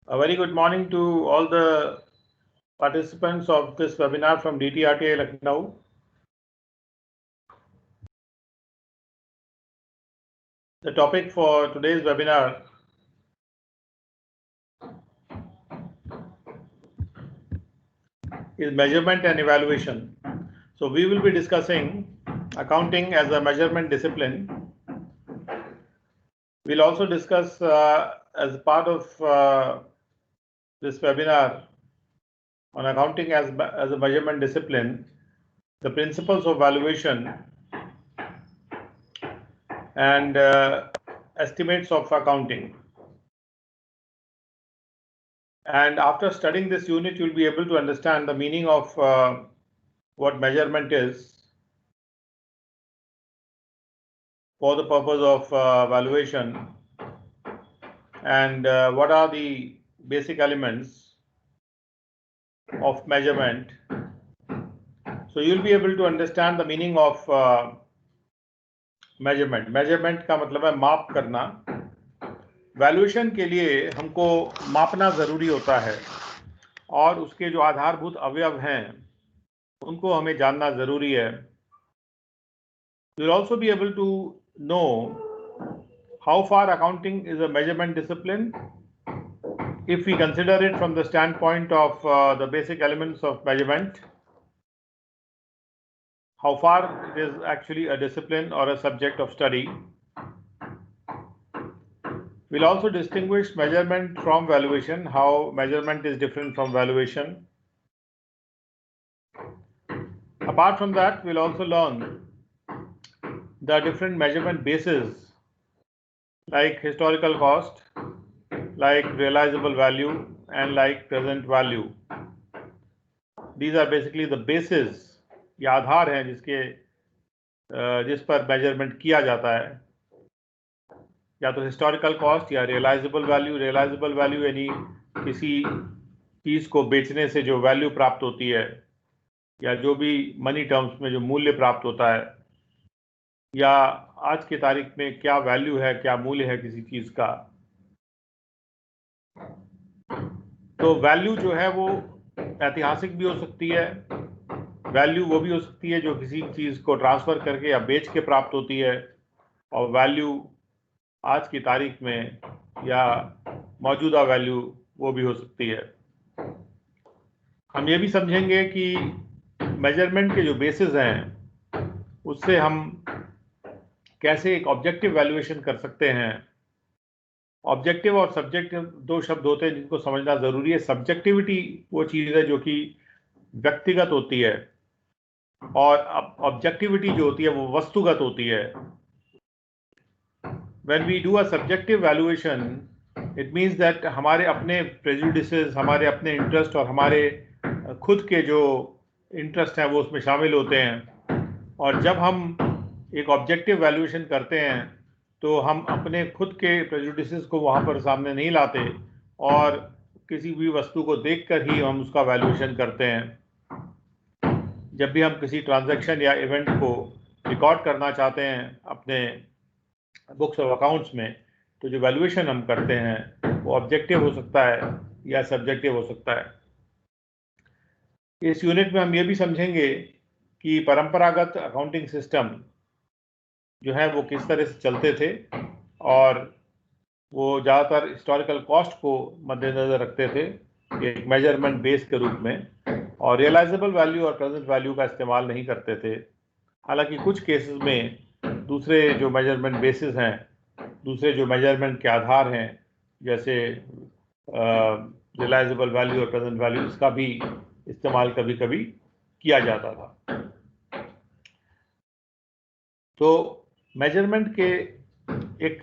A very good morning to all the participants of this webinar from DTRTA Lucknow. The topic for today's webinar is measurement and evaluation. So we will be discussing accounting as a measurement discipline. We'll also discuss as part of this webinar on accounting as a measurement discipline, the principles of valuation and estimates of accounting. And after studying this unit, you'll be able to understand the meaning of what measurement is for the purpose of valuation and what are the basic elements of measurement. So you'll be able to understand the meaning of measurement. Measurement का मतलब है माप करना. Valuation के लिए हमको मापना जरूरी होता है और उसके जो आधारभूत अवयव हैं उनको हमें जानना जरूरी है. You'll also be able to know how far accounting is a measurement discipline if we consider it from the standpoint of the basic elements of measurement, how far it is actually a discipline or a subject of study. We'll also distinguish measurement from valuation, how measurement is different from valuation. Apart from that, we'll also learn the different measurement bases like historical cost, like realizable value and like present value. These are basically the bases, या आधार हैं जिस पर measurement किया जाता है, या तो historical cost या रियलाइजेबल वैल्यू. रियलाइजेबल वैल्यू यानी किसी चीज को बेचने से जो वैल्यू प्राप्त होती है या जो भी मनी टर्म्स में जो मूल्य प्राप्त होता है, या आज की तारीख में क्या वैल्यू है, क्या मूल्य है किसी चीज का. तो वैल्यू जो है वो ऐतिहासिक भी हो सकती है, वैल्यू वो भी हो सकती है जो किसी चीज को ट्रांसफर करके या बेच के प्राप्त होती है, और वैल्यू आज की तारीख में या मौजूदा वैल्यू वो भी हो सकती है. हम ये भी समझेंगे कि मेजरमेंट के जो बेसिस हैं उससे हम कैसे एक ऑब्जेक्टिव वैल्यूएशन कर सकते हैं. ऑब्जेक्टिव और सब्जेक्टिव दो शब्द होते हैं जिनको समझना जरूरी है. सब्जेक्टिविटी वो चीज है जो कि व्यक्तिगत होती है और ऑब्जेक्टिविटी जो होती है वो वस्तुगत होती है. When we do a subjective valuation, it means that हमारे अपने prejudices, हमारे अपने इंटरेस्ट और हमारे खुद के जो इंटरेस्ट हैं वो उसमें शामिल होते हैं. और जब हम एक ऑब्जेक्टिव वैल्यूएशन करते हैं तो हम अपने खुद के प्रेजुडिसेस को वहाँ पर सामने नहीं लाते और किसी भी वस्तु को देखकर ही हम उसका वैल्यूएशन करते हैं. जब भी हम किसी ट्रांजैक्शन या इवेंट को रिकॉर्ड करना चाहते हैं अपने बुक्स ऑफ अकाउंट्स में, तो जो वैल्यूएशन हम करते हैं वो ऑब्जेक्टिव हो सकता है या सब्जेक्टिव हो सकता है. इस यूनिट में हम ये भी समझेंगे कि परंपरागत अकाउंटिंग सिस्टम जो है वो किस तरह से चलते थे और वो ज़्यादातर हिस्टोरिकल कॉस्ट को मद्देनजर रखते थे एक मेजरमेंट बेस के रूप में, और रियलाइजेबल वैल्यू और प्रेजेंट वैल्यू का इस्तेमाल नहीं करते थे. हालांकि कुछ केसेस में दूसरे जो मेजरमेंट बेसिस हैं, दूसरे जो मेजरमेंट के आधार हैं, जैसे रियलाइजेबल वैल्यू और प्रेजेंट वैल्यू, इसका भी इस्तेमाल कभी कभी किया जाता था. तो मेजरमेंट के एक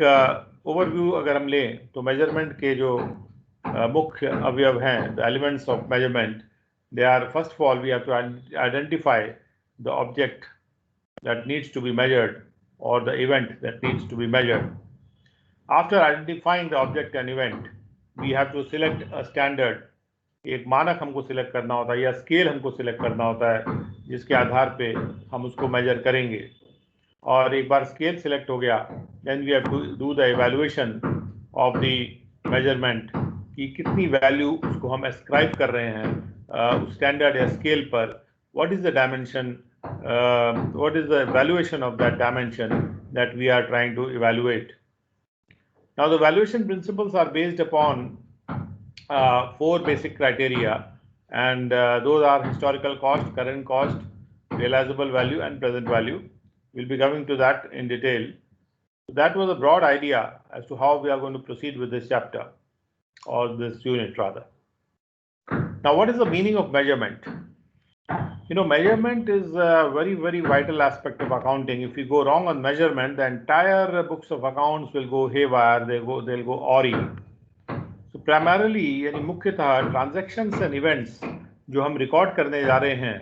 ओवरव्यू अगर हम लें तो मेजरमेंट के जो मुख्य अवयव हैं, the elements of measurement, they are first of all we have to identify the object that needs to be measured or the event that needs to be measured. After identifying the object and event, we have to select a standard. एक मानक हमको select करना होता है या scale हमको select करना होता है जिसके आधार पे हम उसको मेजर करेंगे. और एक बार स्केल सिलेक्ट हो गया, then we have to do the evaluation of the measurement कि कितनी वैल्यू उसको हम एस्क्राइब कर रहे हैं स्टैंडर्ड या स्केल पर, what is the dimension, what is the valuation of that dimension that we are trying to evaluate. Now the valuation principles are based upon 4 basic criteria, and those are historical cost, current cost, realizable value and present value. We'll be coming to that in detail. So that was a broad idea as to how we are going to proceed with this chapter, or this unit rather. Now what is the meaning of measurement? Measurement is a very vital aspect of accounting. If you go wrong on measurement, the entire books of accounts will go haywire, they'll go awry. So primarily यानी मुख्यतः transactions and events जो हम record करने जा रहे हैं,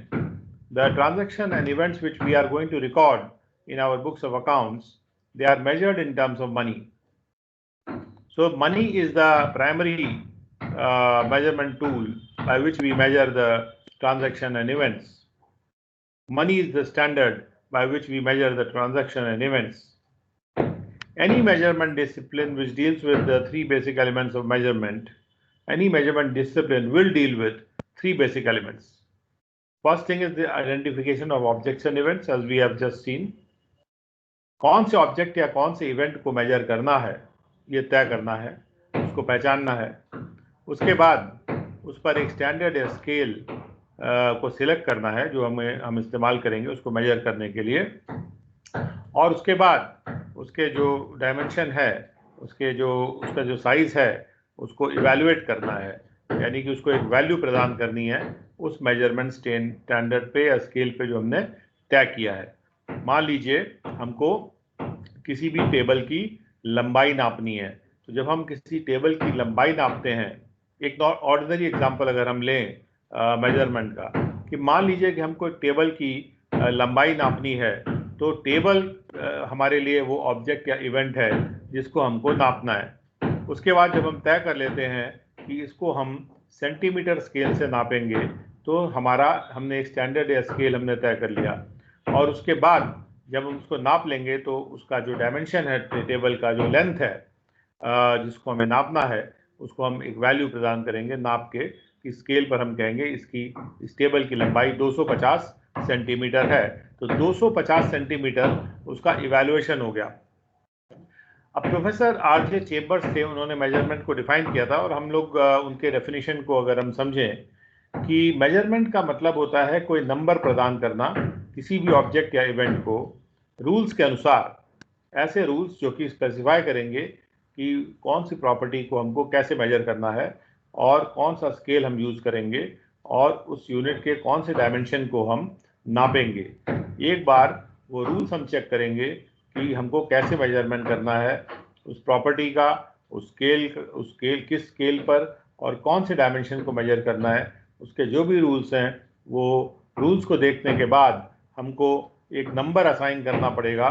the transaction and events which we are going to record in our books of accounts, they are measured in terms of money. So money is the primary measurement tool by which we measure the transaction and events. Money is the standard by which we measure the transaction and events. Any measurement discipline which deals with the 3 basic elements of measurement, any measurement discipline will deal with 3 basic elements. First thing is the identification of objects and events, as we have just seen. कौन से object या कौन से event को major करना है, ये तय करना है, उसको पहचानना है. उसके बाद उस पर एक स्टैंडर्ड या स्केल को सिलेक्ट करना है जो हम इस्तेमाल करेंगे उसको मेजर करने के लिए. और उसके बाद उसके जो डायमेंशन है, उसका जो साइज है, उसको इवैल्यूएट करना है, यानी कि उसको एक वैल्यू प्रदान करनी है उस मेजरमेंट स्टैंडर्ड पे या स्केल पे जो हमने तय किया है. मान लीजिए हमको किसी भी टेबल की लंबाई नापनी है, तो जब हम किसी टेबल की लंबाई नापते हैं, एक ऑर्डिनरी एग्जांपल अगर हम लें मेजरमेंट का, कि मान लीजिए कि हमको टेबल की लंबाई नापनी है, तो टेबल हमारे लिए वो ऑब्जेक्ट या इवेंट है जिसको हमको नापना है. उसके बाद जब हम तय कर लेते हैं कि इसको हम सेंटीमीटर स्केल से नापेंगे, तो हमने एक स्टैंडर्ड या स्केल हमने तय कर लिया. और उसके बाद जब हम उसको नाप लेंगे तो उसका जो डायमेंशन है टेबल का, जो लेंथ है जिसको हमें नापना है, उसको हम एक वैल्यू प्रदान करेंगे नाप के. कि स्केल पर हम कहेंगे इस टेबल की लंबाई 250 सेंटीमीटर है, तो 250 सेंटीमीटर उसका इवैल्यूएशन हो गया. अब प्रोफेसर आर.जे. चेम्बर्स थे, उन्होंने मेजरमेंट को डिफाइन किया था, और हम लोग उनके डेफिनेशन को अगर हम समझें कि मेजरमेंट का मतलब होता है कोई नंबर प्रदान करना किसी भी ऑब्जेक्ट या इवेंट को रूल्स के अनुसार, ऐसे रूल्स जो कि स्पेसिफाई करेंगे कि कौन सी प्रॉपर्टी को हमको कैसे मेजर करना है और कौन सा स्केल हम यूज करेंगे और उस यूनिट के कौन से डायमेंशन को हम नापेंगे. एक बार वो रूल्स हम चेक करेंगे कि हमको कैसे मेजरमेंट करना है उस प्रॉपर्टी का, उस स्केल किस स्केल पर और कौन से डायमेंशन को मेजर करना है, उसके जो भी रूल्स हैं, वो रूल्स को देखने के बाद हमको एक नंबर असाइन करना पड़ेगा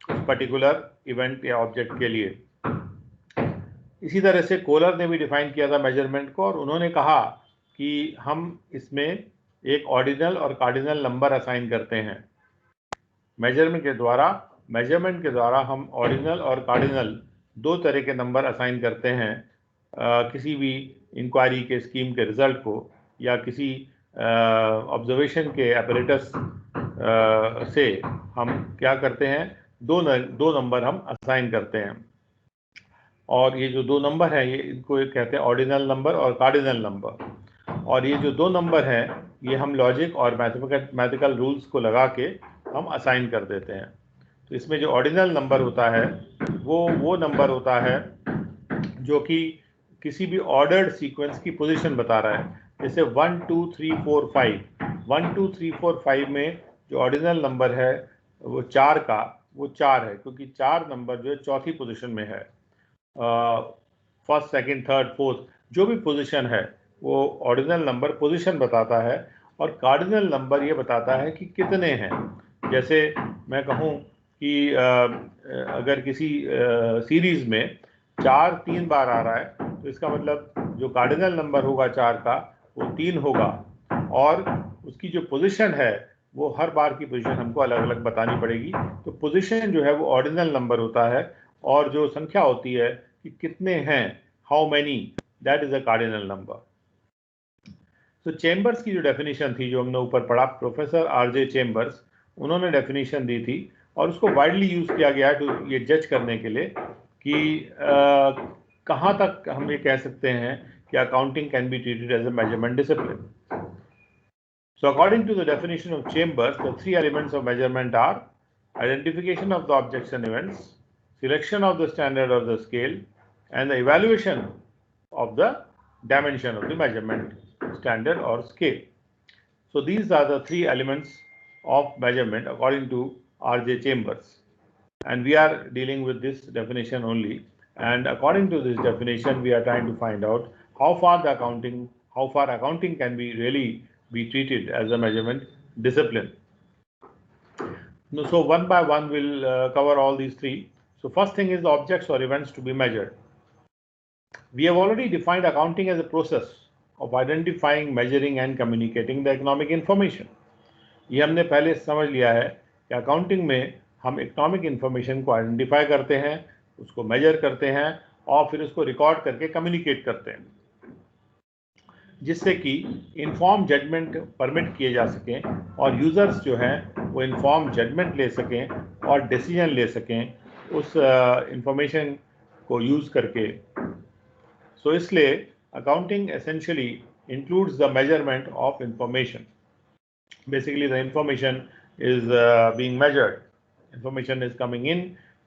उस पर्टिकुलर इवेंट या ऑब्जेक्ट के लिए. इसी तरह से कोलर ने भी डिफाइन किया था मेजरमेंट को, और उन्होंने कहा कि हम इसमें एक ऑर्डिनल और कार्डिनल नंबर असाइन करते हैं. मेजरमेंट के द्वारा हम ऑर्डिनल और कार्डिनल 2 तरह के नंबर असाइन करते हैं किसी भी इंक्वायरी के स्कीम के रिजल्ट को या किसी ऑब्जर्वेशन के अपरेटस से हम क्या करते हैं, दो नंबर हम असाइन करते हैं. और ये जो 2 नंबर हैं, ये इनको कहते हैं ऑर्डिनल नंबर और कार्डिनल नंबर. और ये जो 2 नंबर हैं, ये हम लॉजिक और मैथमेटिकल रूल्स को लगा के हम असाइन कर देते हैं. तो इसमें जो ऑर्डिनल नंबर होता है वो नंबर होता है जो कि किसी भी ऑर्डर्ड सीक्वेंस की पोजीशन बता रहा है. जैसे 1 2 3 4 5, 1 2 3 4 5 में जो ऑर्डिनल नंबर है वो 4 का, वो 4 है, क्योंकि 4 नंबर जो है चौथी पोजीशन में है. फर्स्ट, सेकंड, थर्ड, फोर्थ जो भी पोजीशन है वो ऑर्डिनल नंबर पोजीशन बताता है, और कार्डिनल नंबर ये बताता है कि कितने हैं. जैसे मैं कहूँ कि अगर किसी सीरीज में 4 3 बार आ रहा है, तो इसका मतलब जो कार्डिनल नंबर होगा 4 का वो 3 होगा, और उसकी जो पोजीशन है वो हर बार की पोजीशन हमको अलग अलग बतानी पड़ेगी. तो पोजीशन जो है वो ऑर्डिनल नंबर होता है, और जो संख्या होती है कि कितने हैं, how many, that is a cardinal number. So chambers की जो डेफिनेशन थी, जो हमने ऊपर पढ़ा, प्रोफेसर आरजे चेम्बर्स, उन्होंने डेफिनेशन दी थी और उसको वाइडली यूज किया गया है टू ये जज करने के लिए कि कहाँ तक हम ये कह सकते हैं कि accounting can be treated as a measurement discipline. So according to the definition of Chambers, the three elements of measurement are identification of the objects and events, selection of the standard of the scale, and the evaluation of the dimension of the measurement standard or scale. So these are the three elements of measurement according to R.J. Chambers, and we are dealing with this definition only. And according to this definition, we are trying to find out how far accounting can be really be treated as a measurement discipline. So one by one we'll cover all these three. So first thing is the objects or events to be measured. We have already defined accounting as a process of identifying, measuring and communicating the economic information. ये हमने पहले समझ लिया है कि accounting में हम economic information को आइडेंटिफाई करते हैं, उसको मेजर करते हैं और फिर उसको रिकॉर्ड करके कम्युनिकेट करते हैं, जिससे कि इन्फॉर्म जजमेंट परमिट किए जा सकें और यूज़र्स जो हैं वो इन्फॉर्म जजमेंट ले सकें और डिसीजन ले सकें उस इंफॉर्मेशन को यूज़ करके. सो इसलिए accounting essentially includes the measurement of information. Basically, the information is being measured. Information is coming in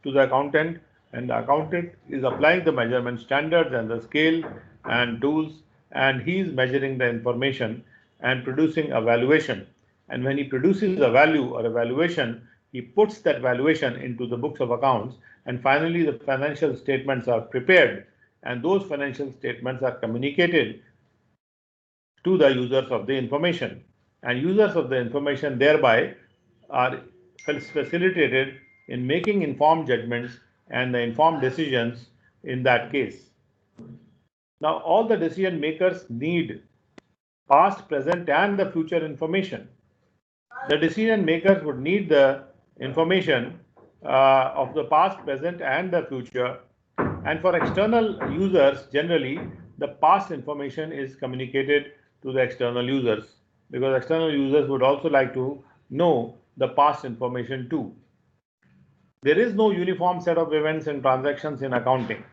to the accountant, and the accountant is applying the measurement standards and the scale and tools, and he is measuring the information and producing a valuation. And when he produces a value or a valuation, he puts that valuation into the books of accounts, and finally the financial statements are prepared, and those financial statements are communicated to the users of the information. And users of the information thereby are facilitated in making informed judgments and the informed decisions in that case. Now, all the decision makers need past, present, and the future information. The decision makers would need the information of the past, present, and the future. And for external users, generally, the past information is communicated to the external users, because external users would also like to know the past information too. There is no uniform set of events and transactions in accounting.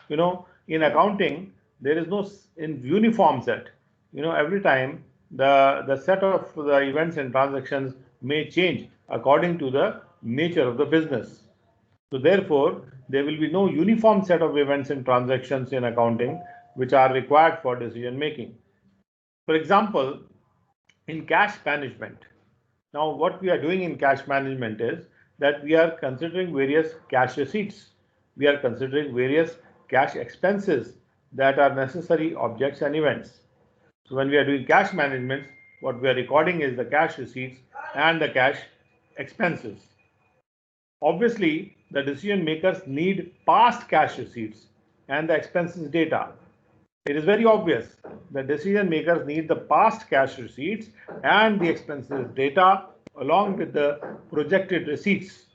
In accounting, there is no uniform set. Every time the set of the events and transactions may change according to the nature of the business. So therefore, there will be no uniform set of events and transactions in accounting which are required for decision making. For example, in cash management. Now, what we are doing in cash management is that we are considering various cash receipts. We are considering various cash expenses that are necessary objects and events. So when we are doing cash management, what we are recording is the cash receipts and the cash expenses. Obviously, the decision makers need past cash receipts and the expenses data. It is very obvious that decision makers need the past cash receipts and the expenses data along with the projected receipts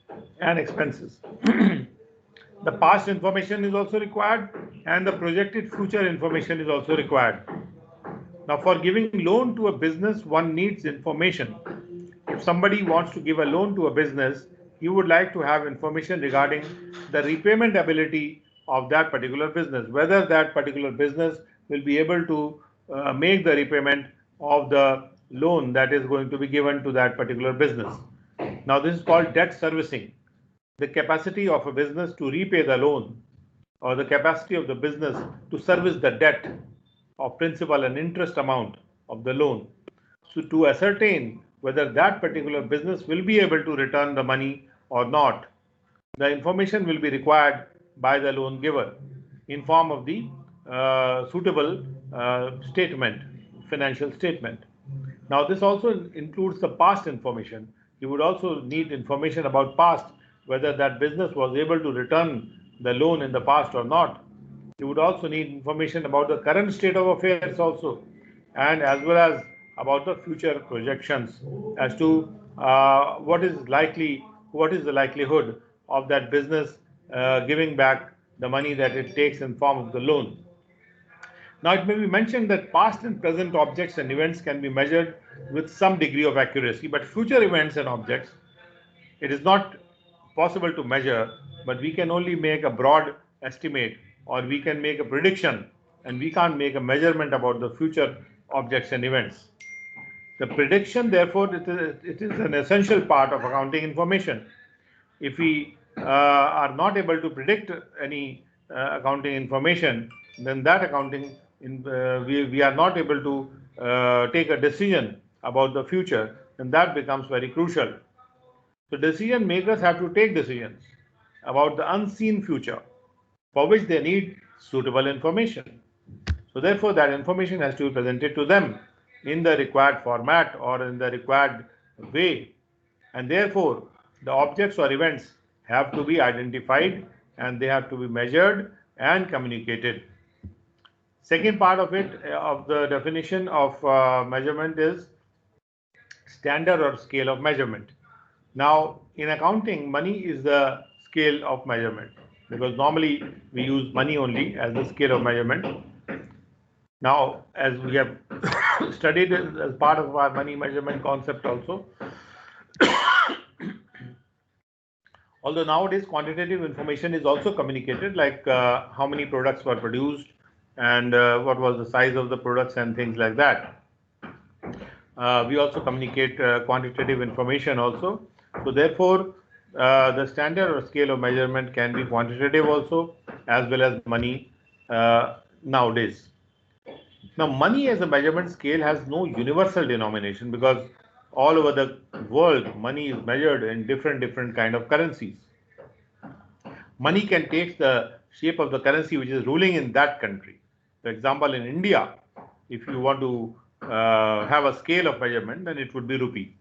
and expenses. The past information is also required and the projected future information is also required. Now, for giving loan to a business, one needs information. If somebody wants to give a loan to a business, he would like to have information regarding the repayment ability of that particular business, whether that particular business will be able to make the repayment of the loan that is going to be given to that particular business. Now, this is called debt servicing. The capacity of a business to repay the loan, or the capacity of the business to service the debt of principal and interest amount of the loan. So to ascertain whether that particular business will be able to return the money or not, the information will be required by the loan giver in form of the suitable statement, financial statement. Now, this also includes the past information. You would also need information about past, whether that business was able to return the loan in the past or not. You would also need information about the current state of affairs also, and as well as about the future projections as to what is the likelihood of that business giving back the money that it takes in form of the loan. Now, it may be mentioned that past and present objects and events can be measured with some degree of accuracy, but future events and objects, it is not possible to measure, but we can only make a broad estimate, or we can make a prediction, and we can't make a measurement about the future objects and events. The prediction, therefore, it is an essential part of accounting information. If we are not able to predict any accounting information, then that accounting, we are not able to take a decision about the future, and that becomes very crucial. So decision makers have to take decisions about the unseen future, for which they need suitable information. So therefore, that information has to be presented to them in the required format or in the required way, and therefore the objects or events have to be identified, and they have to be measured and communicated. Second part of it, of the definition of measurement, is standard or scale of measurement. Now, in accounting, money is the scale of measurement, because normally we use money only as the scale of measurement. Now, as we have studied as part of our money measurement concept also, although nowadays quantitative information is also communicated, like how many products were produced and what was the size of the products and things like that. We also communicate quantitative information also. So therefore, the standard or scale of measurement can be quantitative also, as well as money nowadays. Now, money as a measurement scale has no universal denomination, because all over the world, money is measured in different kind of currencies. Money can take the shape of the currency which is ruling in that country. For example, in India, if you want to have a scale of measurement, then it would be rupee.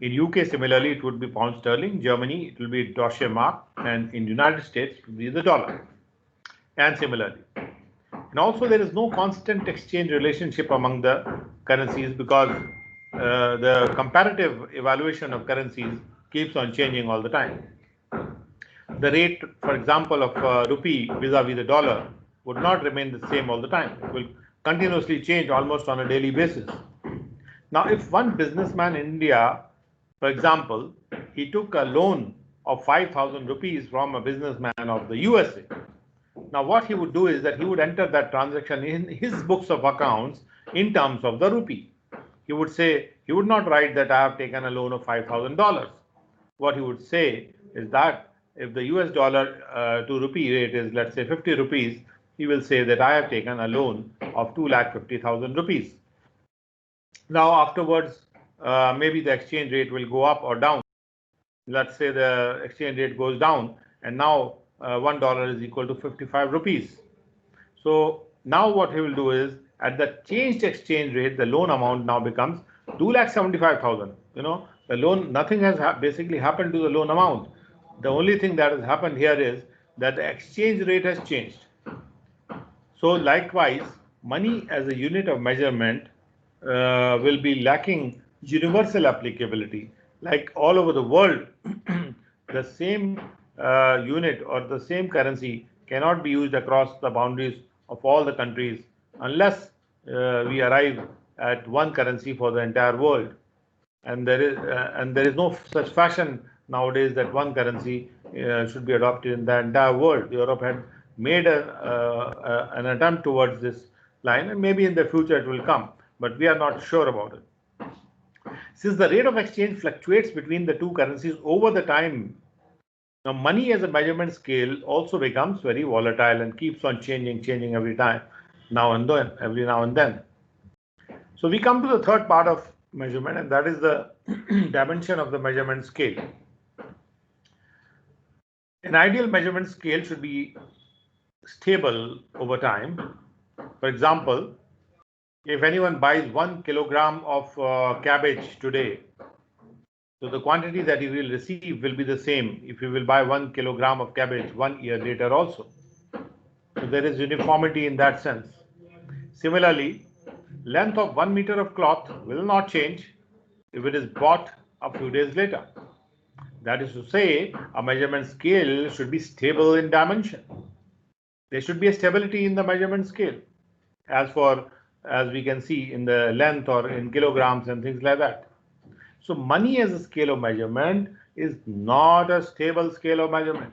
In UK, similarly, it would be pound sterling. Germany, it will be Deutsche Mark, and in United States, it will be the dollar. And similarly. And also, there is no constant exchange relationship among the currencies, because the comparative evaluation of currencies keeps on changing all the time. The rate, for example, of rupee vis-a-vis the dollar would not remain the same all the time. It will continuously change almost on a daily basis. Now, if one businessman in India, for example, he took a loan of 5,000 rupees from a businessman of the USA. Now, what he would do is that he would enter that transaction in his books of accounts in terms of the rupee. He would say, he would not write that I have taken a loan of $5,000. What he would say is that if the US dollar to rupee rate is, let's say, 50 rupees, he will say that I have taken a loan of 2,50,000 rupees. Now, afterwards, maybe the exchange rate will go up or down. Let's say the exchange rate goes down, and now $1 is equal to 55 rupees. So now what he will do is, at the changed exchange rate, the loan amount now becomes 2,75,000. You know, the loan, nothing has basically happened to the loan amount. The only thing that has happened here is that the exchange rate has changed. So likewise, money as a unit of measurement will be lacking universal applicability. Like all over the world, the same unit or the same currency cannot be used across the boundaries of all the countries, unless we arrive at one currency for the entire world. And there is no such fashion nowadays that one currency should be adopted in the entire world. Europe had made an attempt towards this line, and maybe in the future it will come, but we are not sure about it. Since the rate of exchange fluctuates between the two currencies over the time, now money as a measurement scale also becomes very volatile and keeps on changing every time, every now and then. So we come to the third part of measurement, and that is the dimension of the measurement scale. An ideal measurement scale should be stable over time. For example, if anyone buys 1 kilogram of cabbage today, so the quantity that he will receive will be the same if he will buy 1 kilogram of cabbage 1 year later also. So there is uniformity in that sense. Similarly, length of 1 meter of cloth will not change if it is bought a few days later. That is to say, a measurement scale should be stable in dimension. There should be a stability in the measurement scale. as we can see in the length or in kilograms and things like that. So money as a scale of measurement is not a stable scale of measurement,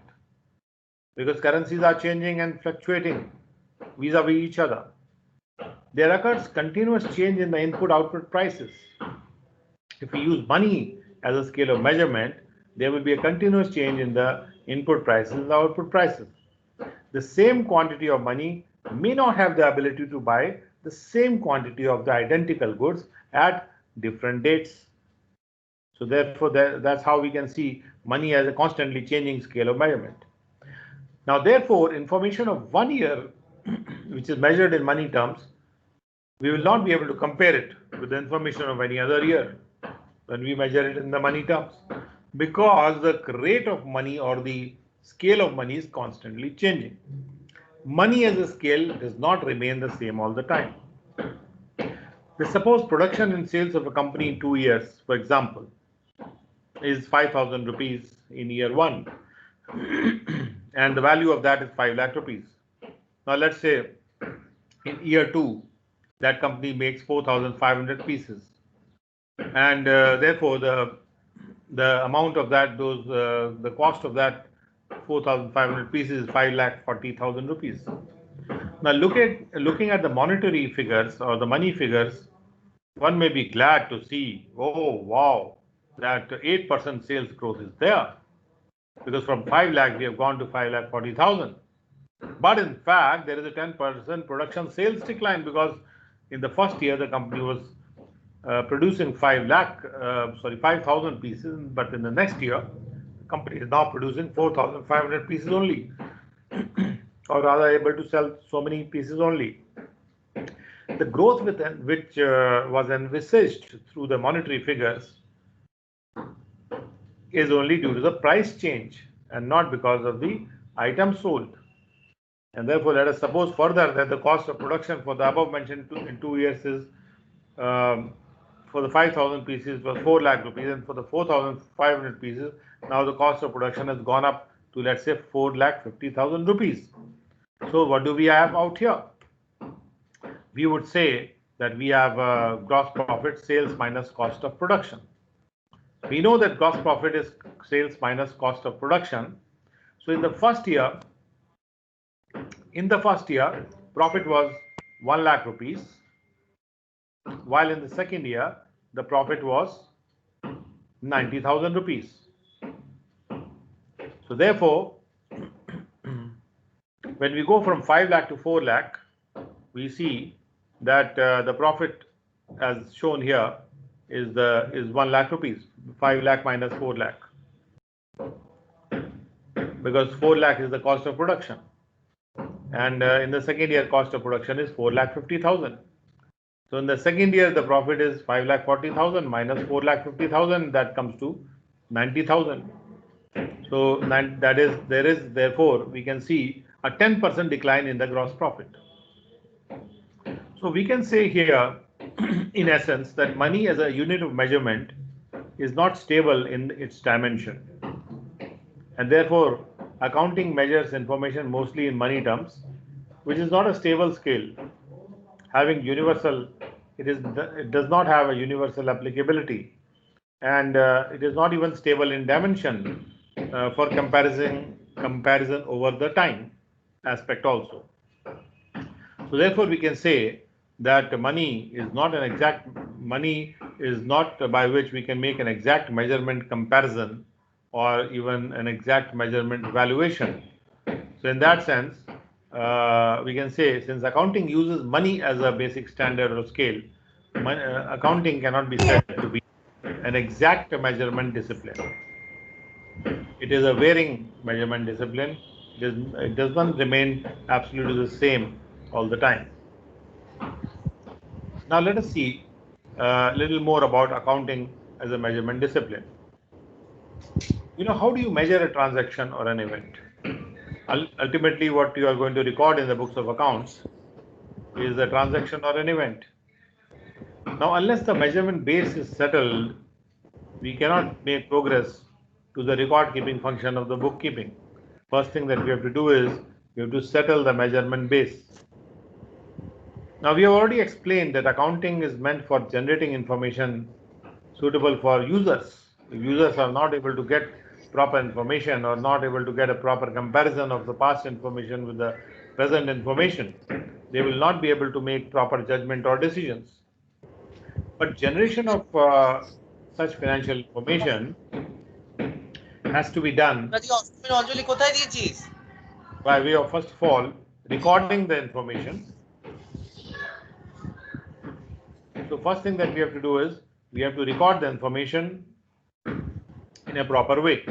because currencies are changing and fluctuating vis-a-vis each other. There occurs continuous change in the input-output prices. If we use money as a scale of measurement, there will be a continuous change in the input prices and the output prices. The same quantity of money may not have the ability to buy the same quantity of the identical goods at different dates. So therefore, that's how we can see money as a constantly changing scale of measurement. Now, therefore, information of 1 year, which is measured in money terms, we will not be able to compare it with the information of any other year when we measure it in the money terms, because the rate of money or the scale of money is constantly changing. Money as a scale does not remain the same all the time. Suppose production and sales of a company in 2 years, for example, is 5,000 rupees in year 1, and the value of that is 5 lakh rupees. Now let's say in year 2, that company makes 4,500 pieces, and therefore the amount of that, the cost of that 4,500 pieces is 5,40,000 rupees. Now looking at the monetary figures or the money figures, one may be glad to see, oh wow, that 8% sales growth is there, because from 5 lakh we have gone to 5,40,000. But in fact, there is a 10% production sales decline, because in the first year the company was producing 5,000 pieces, but in the next year the company is now producing 4,500 pieces only, or rather able to sell so many pieces only. The growth which was envisaged through the monetary figures is only due to the price change and not because of the items sold. And therefore, let us suppose further that the cost of production for the above mentioned in 2 years is for the 5,000 pieces was 4 lakh rupees, and for the 4,500 pieces, now the cost of production has gone up to, let's say, 4,50,000 rupees. So what do we have out here? We would say that we have gross profit, sales minus cost of production. We know that gross profit is sales minus cost of production. So in the first year, profit was 1 lakh rupees, while in the second year, the profit was 90,000 rupees. So therefore, when we go from 5 lakh to 4 lakh, we see that the profit as shown here is 1 lakh rupees, 5 lakh minus 4 lakh, because 4 lakh is the cost of production, and in the second year cost of production is 4,50,000. So in the second year the profit is 5,40,000 minus 4,50,000, that comes to 90,000. So therefore we can see a 10% decline in the gross profit. So we can say here in essence that money as a unit of measurement is not stable in its dimension, and therefore accounting measures information mostly in money terms, which is not a stable scale. Having universal, it does not have a universal applicability, and it is not even stable in dimension for comparison over the time aspect also. So therefore we can say that money is not by which we can make an exact measurement comparison or even an exact measurement valuation. So in that sense, we can say, since accounting uses money as a basic standard or scale, accounting cannot be said to be an exact measurement discipline. It is a varying measurement discipline. It does not remain absolutely the same all the time. Now let us see a little more about accounting as a measurement discipline. How do you measure a transaction or an event? Ultimately, what you are going to record in the books of accounts is a transaction or an event. Now, unless the measurement base is settled, we cannot make progress to the record keeping function of the bookkeeping. First thing that we have to do is we have to settle the measurement base. Now we have already explained that accounting is meant for generating information suitable for users. If users are not able to get proper information or not able to get a proper comparison of the past information with the present information, they will not be able to make proper judgment or decisions. But generation of such financial information has to be done by way of, first of all, recording the information. So first thing that we have to do is we have to record the information in a proper way.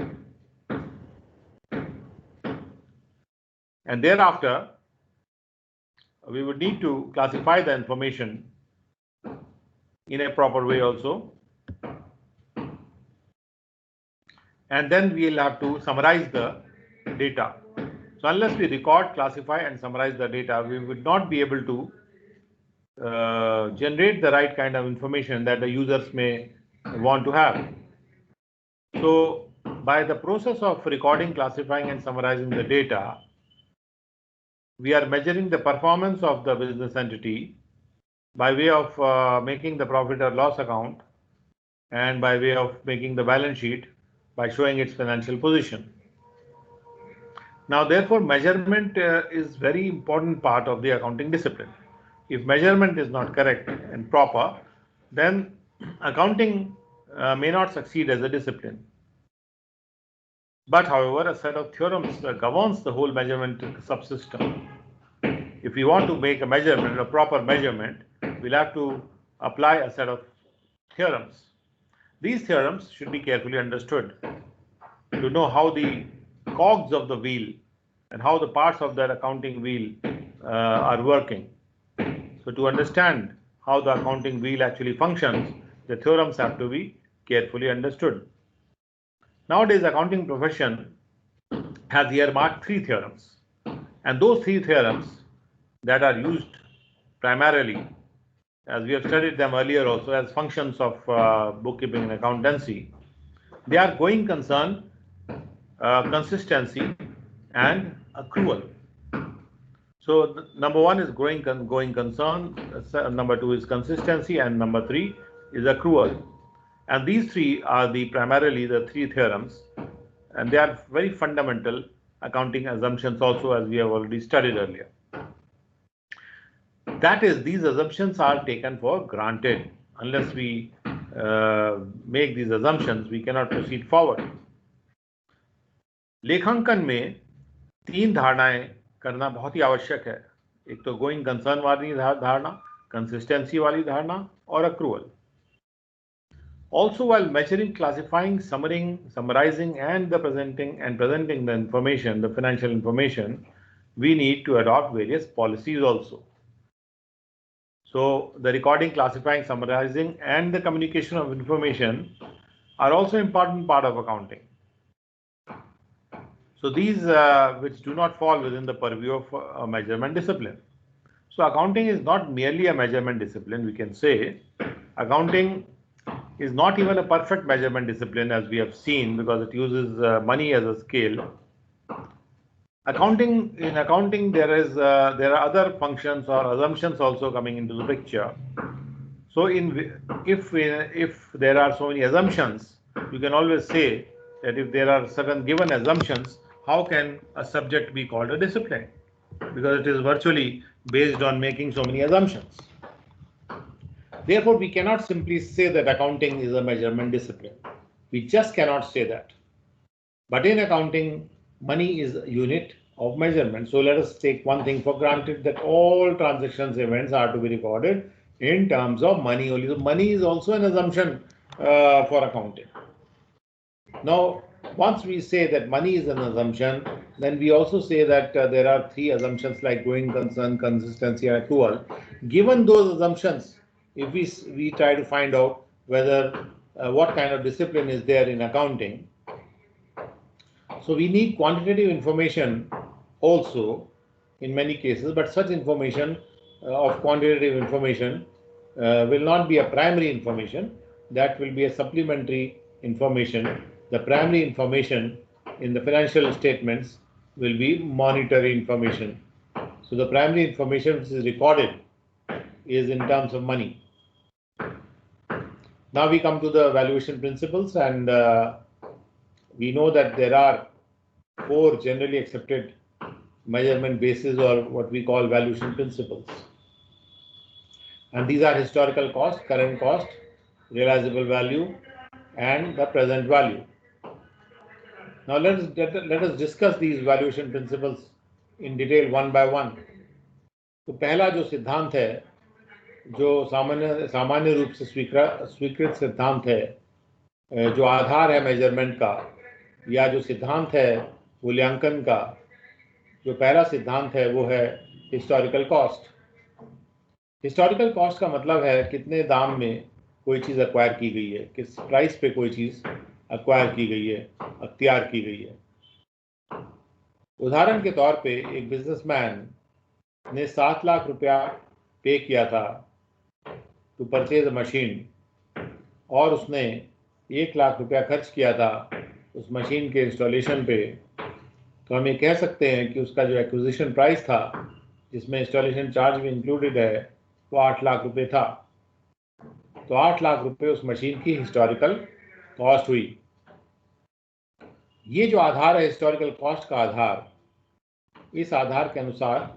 And thereafter, we would need to classify the information in a proper way also. And then we will have to summarize the data. So unless we record, classify and summarize the data, we would not be able to generate the right kind of information that the users may want to have. So by the process of recording, classifying and summarizing the data, we are measuring the performance of the business entity by way of making the profit or loss account and by way of making the balance sheet by showing its financial position. Now, therefore, measurement is very important part of the accounting discipline. If measurement is not correct and proper, then accounting may not succeed as a discipline. But however, a set of theorems governs the whole measurement subsystem. If we want to make a measurement, a proper measurement, we'll have to apply a set of theorems. These theorems should be carefully understood to know how the cogs of the wheel and how the parts of that accounting wheel are working. So to understand how the accounting wheel actually functions, the theorems have to be carefully understood. Nowadays, accounting profession has earmarked 3 theorems, and those 3 theorems that are used primarily, as we have studied them earlier also, as functions of bookkeeping and accountancy, they are going concern, consistency and accrual. So number 1 is going concern, number 2 is consistency, and number 3 is accrual. And these 3 are primarily the 3 theorems, and they are very fundamental accounting assumptions also, as we have already studied earlier. That is, these assumptions are taken for granted. Unless we make these assumptions, we cannot proceed forward. लेखांकन में 3 धारणाएं करना बहुत ही आवश्यक है. एक तो going concern वाली धारणा, कंसिस्टेंसी वाली धारणा और accrual. Also, while measuring, classifying, summarizing and presenting the information, the financial information, we need to adopt various policies also. So the recording, classifying, summarizing and the communication of information are also important part of accounting. So these which do not fall within the purview of a measurement discipline. So accounting is not merely a measurement discipline. We can say accounting is not even a perfect measurement discipline, as we have seen, because it uses money as a scale. In accounting, there are other functions or assumptions also coming into the picture. So if there are so many assumptions, you can always say that if there are certain given assumptions, how can a subject be called a discipline? Because it is virtually based on making so many assumptions. Therefore, we cannot simply say that accounting is a measurement discipline. We just cannot say that. But in accounting, money is a unit of measurement. So let us take one thing for granted, that all transactions events are to be recorded in terms of money only. So money is also an assumption for accounting. Now, once we say that money is an assumption, then we also say that there are 3 assumptions like going concern, consistency and accrual. Given those assumptions, if we try to find out whether what kind of discipline is there in accounting, so we need quantitative information also in many cases, but such information of quantitative information will not be a primary information. That will be a supplementary information. The primary information in the financial statements will be monetary information. So the primary information which is recorded is in terms of money. Now we come to the valuation principles, and we know that there are 4 generally accepted measurement bases, or what we call valuation principles. And these are historical cost, current cost, realizable value, and the present value. Now let us discuss these valuation principles in detail one by one. तो पहला जो सिद्धांत है, जो सामान्य रूप से स्वीकृत सिद्धांत है, जो आधार है मेजरमेंट का, या जो सिद्धांत है मूल्यांकन का, जो पहला सिद्धांत है वो है हिस्टोरिकल कॉस्ट। हिस्टोरिकल कॉस्ट का मतलब है कितने दाम में कोई चीज़ एक्वायर की गई है, किस प्राइस पे कोई चीज़ एक्वायर की गई है, अख्तियार की गई है। उदाहरण के तौर पे एक बिजनेसमैन ने 7 लाख रुपया पे किया था टू परचेज अ मशीन, और उसने 1 लाख रुपया खर्च किया था उस मशीन के इंस्टॉलेशन पे, तो हम ये कह सकते हैं कि उसका जो एक्विजिशन प्राइस था, जिसमें इंस्टॉलेशन चार्ज भी इंक्लूडेड है, वो 8 लाख रुपये था। तो 8 लाख रुपये उस मशीन की हिस्टोरिकल कॉस्ट हुई। ये जो आधार है हिस्टोरिकल कॉस्ट का आधार, इस आधार के अनुसार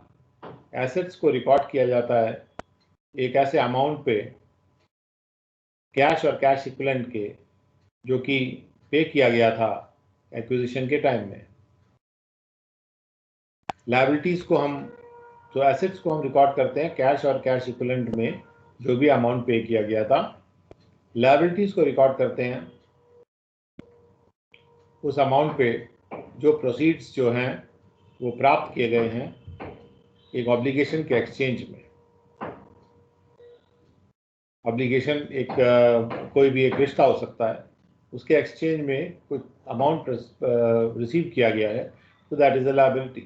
एसेट्स को रिकॉर्ड किया जाता है एक ऐसे अमाउंट पे, कैश और कैश इक्विवेलेंट के, जो कि पे किया गया था एक्विजिशन के टाइम में। लायबिलिटीज़ को हम, तो एसेट्स को हम रिकॉर्ड करते हैं कैश और कैश इक्विवेलेंट में जो भी अमाउंट पे किया गया था। लायबिलिटीज़ को रिकॉर्ड करते हैं उस अमाउंट पे जो प्रोसीड्स जो हैं वो प्राप्त किए गए हैं एक ऑब्लिगेशन के एक्सचेंज में। ऑब्लिगेशन एक कोई भी एक रिश्ता हो सकता है, उसके एक्सचेंज में कुछ अमाउंट रिसीव किया गया है, तो दैट इज़ अ लायबिलिटी।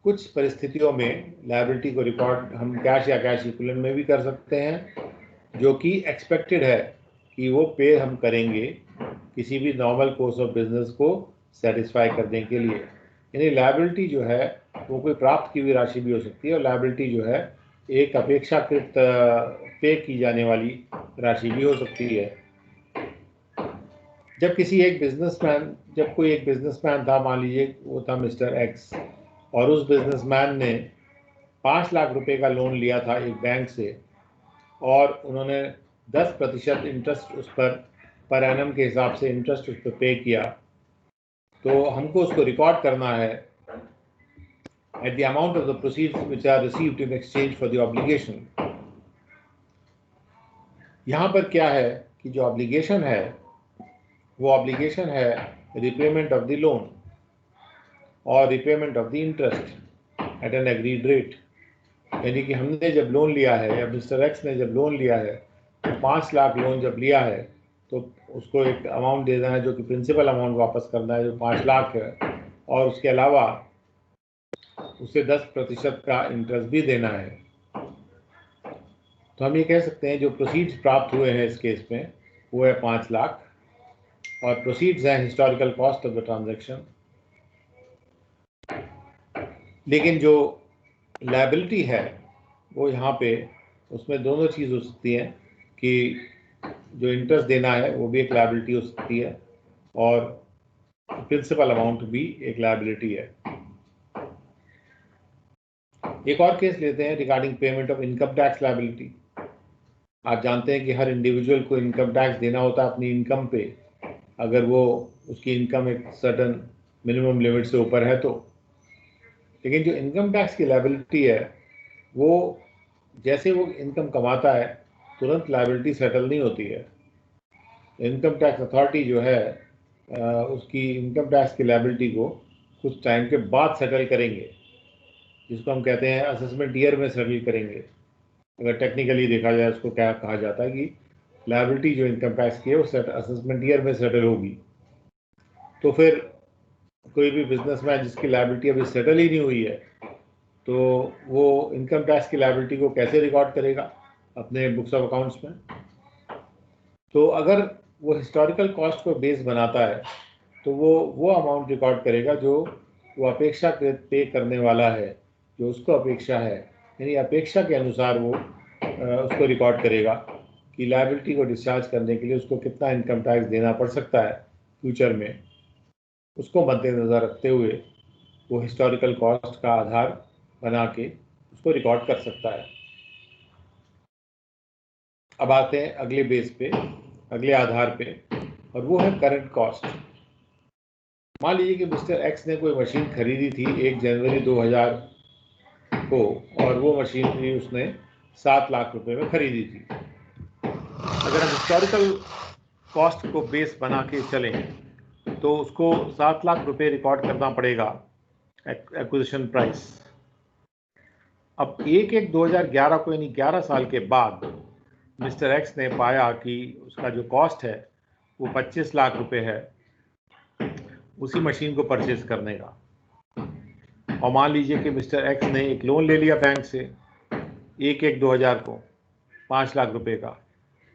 कुछ परिस्थितियों में लायबिलिटी को रिकॉर्ड हम कैश या कैश इक्विवेलेंट में भी कर सकते हैं, जो कि एक्सपेक्टेड है कि वो पे हम करेंगे किसी भी नॉर्मल कोर्स ऑफ बिजनेस को सेटिस्फाई करने के लिए। यानी लायबिलिटी जो है वो कोई प्राप्त की हुई राशि भी हो सकती है, और लायबिलिटी जो है एक अपेक्षाकृत पे की जाने वाली राशि भी हो सकती है। जब कोई एक बिजनेसमैन था, मान लीजिए वो था मिस्टर एक्स, और उस बिजनेसमैन ने 5 लाख रुपए का लोन लिया था एक बैंक से, और उन्होंने 10% इंटरेस्ट उस पर एनम के हिसाब से इंटरेस्ट उस पर पे किया, तो हमको उसको रिकॉर्ड करना है at the amount of the proceeds which are received in exchange for the obligation। यहाँ पर क्या है कि जो ऑब्लिगेशन है वो ऑब्लिगेशन है रिपेमेंट ऑफ द लोन और repayment of the interest eight N agreed rate. यानी कि हमने जब लोन लिया है, या मिस्टर एक्स ने जब लोन लिया है, तो 5 लाख लोन जब लिया है तो उसको एक अमाउंट देना है जो कि प्रिंसिपल अमाउंट वापस करना है, जो 5 लाख है, और उसके अलावा उसे 10% का इंटरेस्ट भी देना है। तो हम ये कह सकते हैं जो प्रोसीड्स प्राप्त हुए हैं इस केस में वो है 5 लाख, और प्रोसीड्स हैं historical cost of the transaction. लेकिन जो लायबिलिटी है वो यहाँ पे, उसमें दोनों चीज़ हो सकती है कि जो इंटरेस्ट देना है वो भी एक लायबिलिटी हो सकती है, और प्रिंसिपल अमाउंट भी एक लायबिलिटी है। एक और केस लेते हैं regarding payment of income tax liability. आप जानते हैं कि हर इंडिविजुअल को इनकम टैक्स देना होता है अपनी इनकम पे, अगर वो उसकी इनकम एक सर्टन मिनिमम लिमिट से ऊपर है तो। लेकिन जो इनकम टैक्स की लायबिलिटी है वो जैसे वो इनकम कमाता है तुरंत लायबिलिटी सेटल नहीं होती है। इनकम टैक्स अथॉरिटी जो है उसकी इनकम टैक्स की लायबिलिटी को कुछ टाइम के बाद सेटल करेंगे, जिसको हम कहते हैं असेसमेंट ईयर में सेटल करेंगे। अगर टेक्निकली देखा जाए उसको क्या कहा जाता है कि लायबिलिटी जो इनकम टैक्स की है वो असेसमेंट ईयर में सेटल होगी। तो फिर कोई भी बिजनेसमैन जिसकी लायबिलिटी अभी सेटल ही नहीं हुई है, तो वो इनकम टैक्स की लायबिलिटी को कैसे रिकॉर्ड करेगा अपने बुक्स ऑफ अकाउंट्स में। तो अगर वो हिस्टोरिकल कॉस्ट को बेस बनाता है तो वो अमाउंट रिकॉर्ड करेगा जो वो अपेक्षाकृत पे करने वाला है, जो उसको अपेक्षा है यानी अपेक्षा के अनुसार वो उसको रिकॉर्ड करेगा कि लायबिलिटी को डिस्चार्ज करने के लिए उसको कितना इनकम टैक्स देना पड़ सकता है फ्यूचर में। उसको मद्देनज़र रखते हुए वो हिस्टोरिकल कॉस्ट का आधार बना के उसको रिकॉर्ड कर सकता है। अब आते हैं अगले बेस पे, अगले आधार पे, और वो है करंट कॉस्ट। मान लीजिए कि मिस्टर एक्स ने कोई मशीन खरीदी थी 1 जनवरी 2000 को, और वो मशीनरी उसने 7 लाख रुपए में खरीदी थी। अगर हम हिस्टोरिकल कॉस्ट को बेस बना के चलें तो उसको 7 लाख रुपए रिकॉर्ड करना पड़ेगा एक्विजिशन प्राइस। अब 1/1/2011 को, यानी 11 साल के बाद, मिस्टर एक्स ने पाया कि उसका जो कॉस्ट है वो 25 लाख रुपए है उसी मशीन को परचेज करने का। और मान लीजिए कि मिस्टर एक्स ने एक लोन ले लिया बैंक से 1/1/2000 को 5 लाख रुपए का,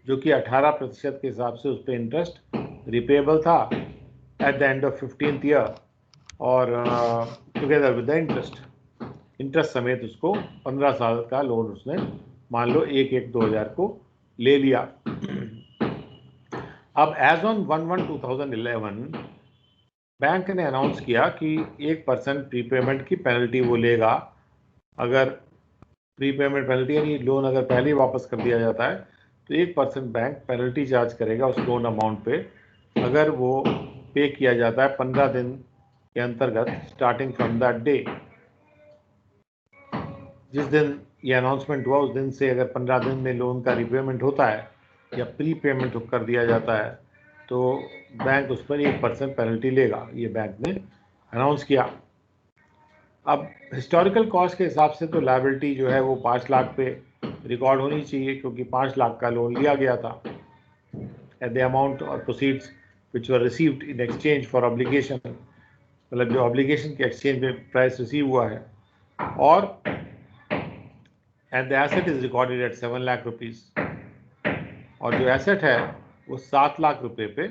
जो कि 18% के हिसाब से उस पर इंटरेस्ट रिपेबल था at the end of 15th year, और टुगेदर विद द इंटरेस्ट समेत उसको 15 साल का लोन उसने मान लो 1/1/2000 को ले लिया। अब एज ऑन 1/1/2011 बैंक ने अनाउंस किया कि 1% प्रीपेमेंट की पेनल्टी वो लेगा। अगर प्रीपेमेंट पेनल्टी यानी लोन अगर पहले ही वापस कर दिया जाता है तो 1% बैंक पेनल्टी चार्ज करेगा उस लोन अमाउंट पे, अगर वो पे किया जाता है 15 दिन के अंतर्गत स्टार्टिंग फ्रॉम दैट डे। जिस दिन ये अनाउंसमेंट हुआ उस दिन से अगर 15 दिन में लोन का रिपेमेंट होता है या प्री पेमेंट कर दिया जाता है तो बैंक उस पर 1% पेनल्टी लेगा। ये बैंक ने अनाउंस किया। अब हिस्टोरिकल कॉस्ट के हिसाब से तो लायबिलिटी जो है वो 5 लाख पे रिकॉर्ड होनी चाहिए, क्योंकि 5 लाख का लोन लिया गया था एट द अमाउंट और proceeds which were received in exchange for obligation, मतलब जो ऑब्लिगेशन के एक्सचेंज में प्राइस रिसीव हुआ है, और and the asset is recorded at 7 lakh rupees, और जो एसेट है वो 7 लाख रुपए पे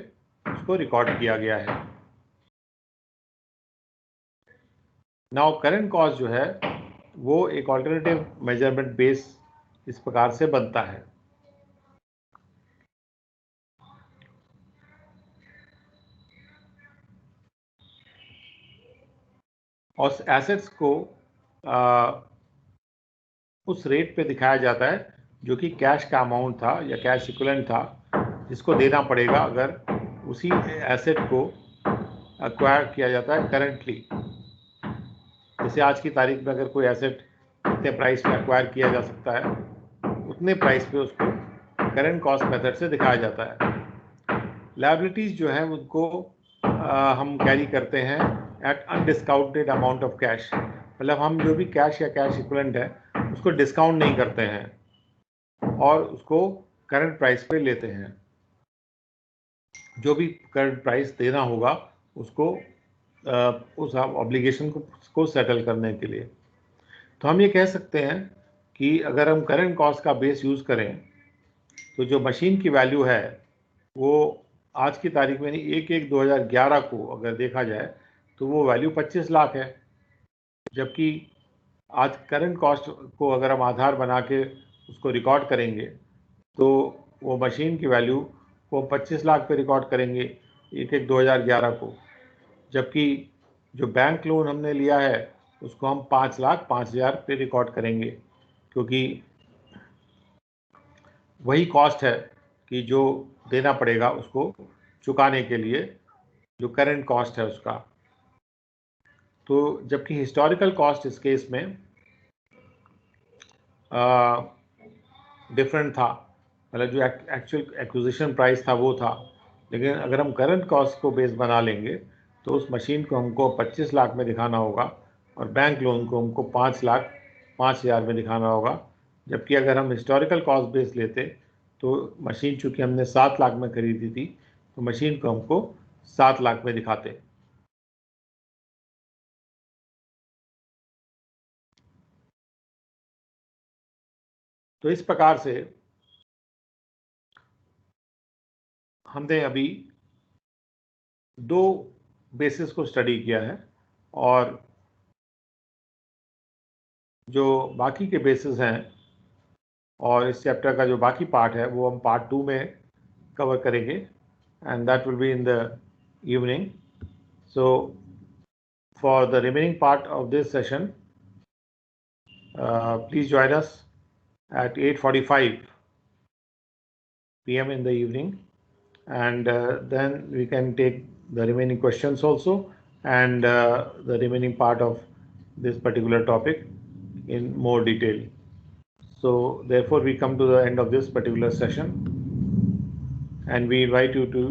उसको रिकॉर्ड किया गया है। नाउ करंट कॉस्ट जो है वो एक ऑल्टरनेटिव मेजरमेंट बेस इस प्रकार से बनता है। और एसेट्स को उस रेट पे दिखाया जाता है जो कि कैश का अमाउंट था या कैश इक्विवेलेंट था, जिसको देना पड़ेगा अगर उसी एसेट को एक्वायर किया जाता है करेंटली। जैसे आज की तारीख में अगर कोई एसेट कितने प्राइस पे एक्वायर किया जा सकता है उतने प्राइस पे उसको करंट कॉस्ट मेथड से दिखाया जाता है। लायबिलिटीज जो है उनको हम कैरी करते हैं at undiscounted amount of cash, मतलब हम जो भी कैश या कैश इक्विवेलेंट है उसको डिस्काउंट नहीं करते हैं और उसको करंट प्राइस पे लेते हैं। जो भी करंट प्राइस देना होगा उसको उस ऑब्लिगेशन को सेटल करने के लिए। तो हम ये कह सकते हैं कि अगर हम करंट कॉस्ट का बेस यूज़ करें तो जो मशीन की वैल्यू है वो आज की तारीख में, यानी 1/1/2011 को अगर देखा जाए तो वो वैल्यू 25 लाख है, जबकि आज करंट कॉस्ट को अगर हम आधार बना के उसको रिकॉर्ड करेंगे तो वो मशीन की वैल्यू को 25 लाख पे रिकॉर्ड करेंगे 1/1/2011 को, जबकि जो बैंक लोन हमने लिया है उसको हम 5,05,000 पे रिकॉर्ड करेंगे, क्योंकि वही कॉस्ट है कि जो देना पड़ेगा उसको चुकाने के लिए, जो करंट कॉस्ट है उसका। तो जबकि हिस्टोरिकल कॉस्ट इस केस में डिफरेंट था, मतलब जो एक्चुअल एक्विजिशन प्राइस था वो था, लेकिन अगर हम करंट कॉस्ट को बेस बना लेंगे तो उस मशीन को हमको 25 लाख में दिखाना होगा और बैंक लोन को हमको 5,05,000 में दिखाना होगा। जबकि अगर हम हिस्टोरिकल कॉस्ट बेस लेते तो मशीन चूँकि हमने 7 लाख में खरीदी थी तो मशीन को हमको 7 लाख में दिखाते। तो इस प्रकार से हमने अभी दो बेसिस को स्टडी किया है, और जो बाकी के बेसिस हैं और इस चैप्टर का जो बाकी पार्ट है वो हम पार्ट 2 में कवर करेंगे, and that will be in the evening. So for the remaining part of this session, please join us at 8:45 p.m. in the evening, and then we can take the remaining questions also, and the remaining part of this particular topic in more detail. So therefore we come to the end of this particular session, and we invite you to